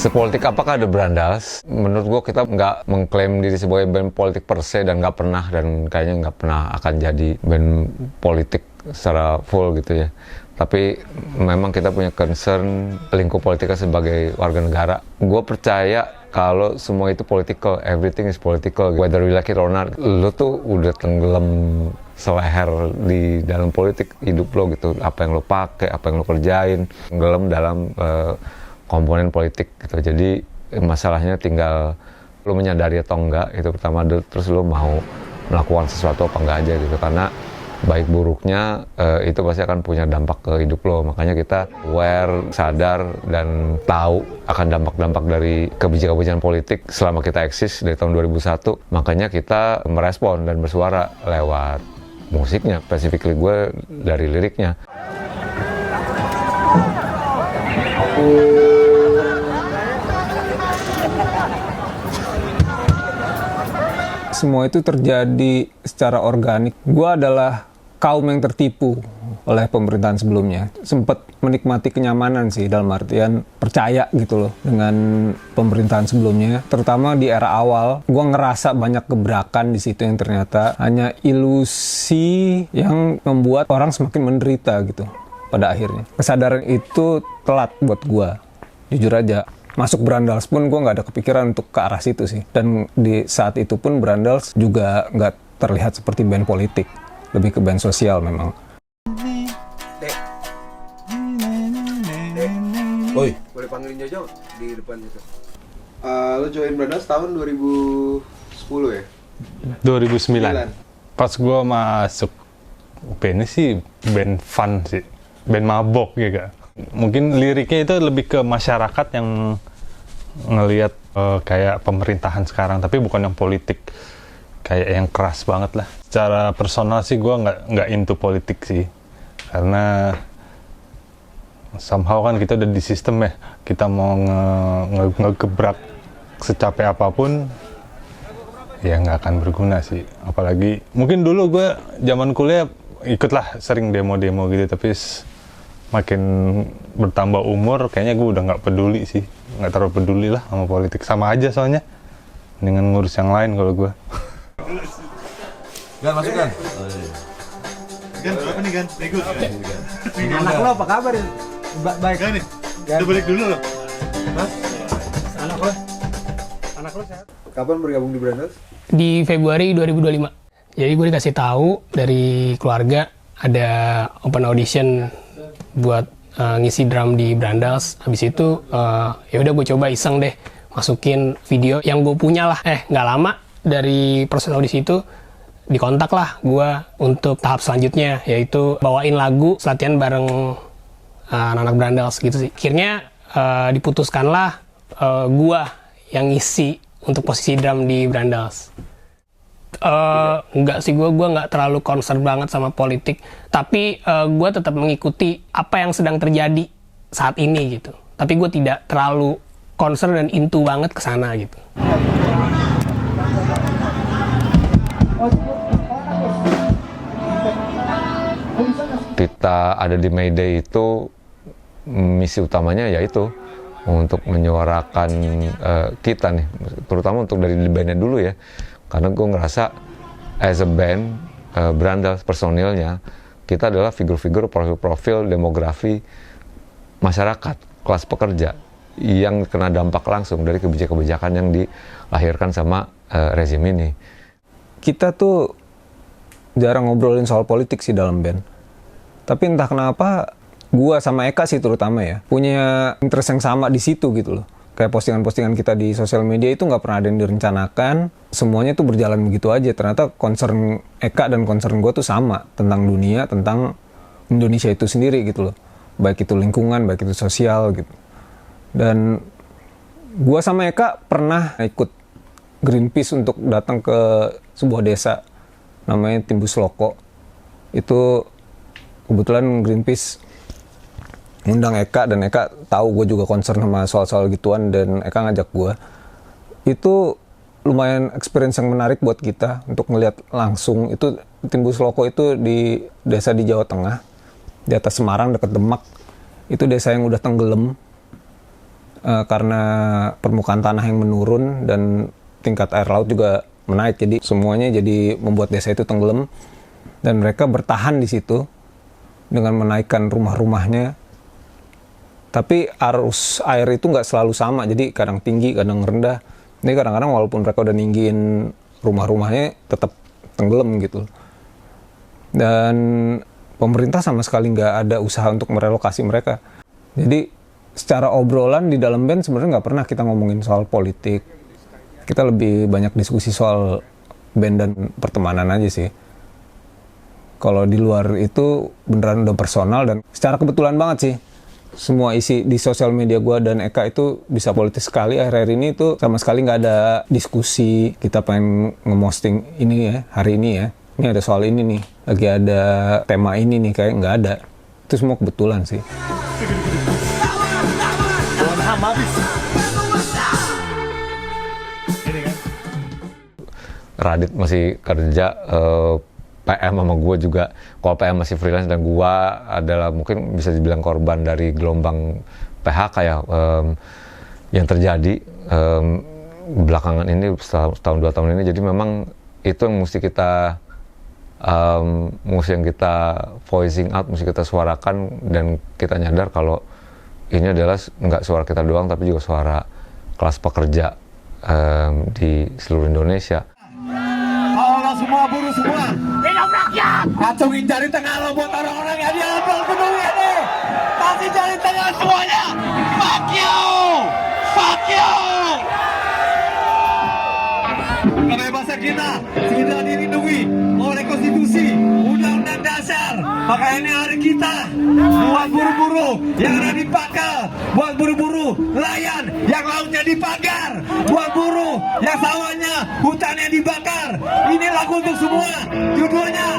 Sepolitik apakah ada Brandas? Menurut gue kita nggak mengklaim diri sebagai band politik per se dan nggak pernah dan kayaknya nggak pernah akan jadi band politik secara full gitu ya. Tapi memang kita punya concern lingkup politiknya sebagai warga negara. Gue percaya kalau semua itu political, everything is political. Whether you like it or not, lo tuh udah tenggelam seleher di dalam politik hidup lo gitu. Apa yang lo pakai, apa yang lo kerjain, tenggelam dalam komponen politik gitu. Jadi masalahnya tinggal lo menyadari atau enggak itu pertama, terus lo mau melakukan sesuatu apa enggak aja gitu. Karena baik buruknya itu pasti akan punya dampak ke hidup lo. Makanya kita aware, sadar, dan tahu akan dampak-dampak dari kebijakan-kebijakan politik selama kita eksis dari tahun 2001. Makanya kita merespon dan bersuara lewat musiknya, specifically gue dari liriknya. Semua itu terjadi secara organik. Gue adalah kaum yang tertipu oleh pemerintahan sebelumnya. Sempat menikmati kenyamanan sih, dalam artian percaya gitu loh dengan pemerintahan sebelumnya. Terutama di era awal, gue ngerasa banyak gebrakan di situ yang ternyata hanya ilusi yang membuat orang semakin menderita gitu pada akhirnya. Kesadaran itu telat buat gue, jujur aja. Masuk Brandals pun gue nggak ada kepikiran untuk ke arah situ sih. Dan di saat itu pun Brandals juga nggak terlihat seperti band politik. Lebih ke band sosial memang. Oi, boleh panggilin Jojo di depan itu. Lo join Brandals tahun 2010 ya? 2009. Pas gue masuk bandnya sih band fun sih. Band mabok gitu. Mungkin liriknya itu lebih ke masyarakat yang ngelihat kayak pemerintahan sekarang, tapi bukan yang politik kayak yang keras banget lah. Secara personal sih gue nggak into politik sih, karena somehow kan kita udah di sistem ya, kita mau ngegebrak secapek apapun ya nggak akan berguna sih. Apalagi mungkin dulu gue zaman kuliah ikutlah sering demo-demo gitu, tapi makin bertambah umur, kayaknya gue udah nggak peduli sih, nggak terlalu peduli lah sama politik, sama aja soalnya, dengan ngurus yang lain kalau gue. Gan, masuk Gan. Gan, berapa nih Gan? Ikut. Anak lo apa kabar? Baik. Gan nih, udah balik dulu loh. Hah? Anak lo sehat? Kapan bergabung di Brandals? Di Februari 2025. Jadi gue dikasih tahu dari keluarga ada open audition buat ngisi drum di Brandals. Habis itu ya udah gue coba iseng deh masukin video yang gue punya lah. Nggak lama dari proses audisi itu dikontak lah gue untuk tahap selanjutnya, yaitu bawain lagu latihan bareng anak-anak Brandals gitu sih. Akhirnya diputuskanlah gue yang ngisi untuk posisi drum di Brandals. Enggak sih, gue nggak terlalu concern banget sama politik, tapi gue tetap mengikuti apa yang sedang terjadi saat ini gitu. Tapi gue tidak terlalu concern dan into banget ke sana gitu. Kita ada di Mayday itu misi utamanya yaitu untuk menyuarakan kita nih, terutama untuk dari bandnya dulu ya. Karena gue ngerasa as a band, Brandals personilnya, kita adalah figur-figur profil-profil demografi masyarakat, kelas pekerja yang kena dampak langsung dari kebijakan-kebijakan yang dilahirkan sama rezim ini. Kita tuh jarang ngobrolin soal politik sih dalam band. Tapi entah kenapa, gua sama Eka sih terutama ya, punya interest yang sama di situ gitu loh. Kayak postingan-postingan kita di sosial media itu nggak pernah ada yang direncanakan, semuanya tuh berjalan begitu aja. Ternyata concern Eka dan concern gue tuh sama, tentang dunia, tentang Indonesia itu sendiri gitu loh. Baik itu lingkungan, baik itu sosial gitu. Dan gue sama Eka pernah ikut Greenpeace untuk datang ke sebuah desa namanya Timbus Loko. Itu kebetulan Greenpeace ngundang Eka, dan Eka tahu gue juga concern sama soal-soal gituan, dan Eka ngajak gue. Itu lumayan experience yang menarik buat kita untuk ngelihat langsung. Itu Timbus Loko itu di desa di Jawa Tengah, di atas Semarang dekat Demak. Itu desa yang udah tenggelam. karena permukaan tanah yang menurun dan tingkat air laut juga menaik, jadi semuanya jadi membuat desa itu tenggelam dan mereka bertahan di situ dengan menaikkan rumah-rumahnya. Tapi arus air itu nggak selalu sama, jadi kadang tinggi, kadang rendah. Jadi kadang-kadang walaupun mereka udah ninggiin rumah-rumahnya tetap tenggelam gitu. Dan pemerintah sama sekali nggak ada usaha untuk merelokasi mereka. Jadi secara obrolan di dalam band sebenarnya nggak pernah kita ngomongin soal politik. Kita lebih banyak diskusi soal band dan pertemanan aja sih. Kalau di luar itu beneran udah personal dan secara kebetulan banget sih. Semua isi di sosial media gue dan Eka itu bisa politis sekali. Akhir-akhir ini itu sama sekali nggak ada diskusi. Kita pengen nge-posting ini ya, hari ini ya. Ini ada soal ini nih. Lagi ada tema ini nih, kayak nggak ada. Itu semua kebetulan sih. Radit masih kerja, PM sama gue juga. Kalau PM masih freelance dan gue adalah mungkin bisa dibilang korban dari gelombang PHK ya yang terjadi belakangan ini, setahun 2 tahun ini. Jadi memang itu yang mesti kita voicing out, mesti kita suarakan, dan kita nyadar kalau ini adalah nggak suara kita doang tapi juga suara kelas pekerja di seluruh Indonesia. Halo semua, buruh semua. Hidup rakyat. Acungin jari tengah lo buat orang-orang yang di atas gedung ini. Kasih jari tengah semuanya. Fuck you. Fuck you. Kebebasan kita sudah dilindungi oleh konstitusi, undang-undang dasar. Maka ini hari kita buat buruh-buruh yang ada di pangkal, buat buruh-buruh nelayan yang lautnya dipagar, buat buruh yang sawahnya, hutannya dibakar. Ini lagu untuk semua. Judulnya